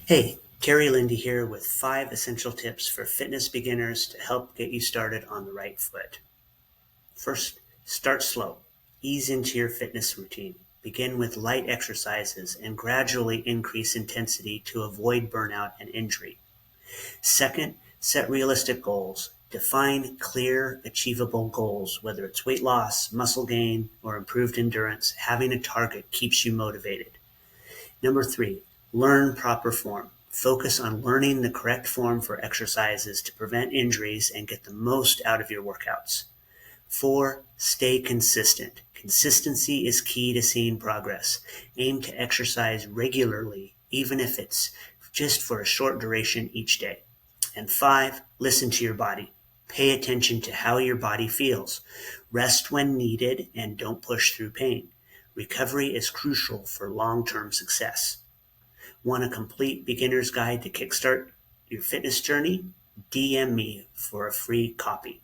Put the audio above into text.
Hey, Terry Lindy here with 5 essential tips for fitness beginners to help get you started on the right foot. First, start slow. Ease into your fitness routine. Begin with light exercises and gradually increase intensity to avoid burnout and injury. Second, set realistic goals. Define clear, achievable goals, whether it's weight loss, muscle gain, or improved endurance. Having a target keeps you motivated. Number 3, learn proper form. Focus on learning the correct form for exercises to prevent injuries and get the most out of your workouts. 4, stay consistent. Consistency is key to seeing progress. Aim to exercise regularly, even if it's just for a short duration each day. And 5, listen to your body. Pay attention to how your body feels. Rest when needed and don't push through pain. Recovery is crucial for long-term success. Want a complete beginner's guide to kickstart your fitness journey? DM me for a free copy.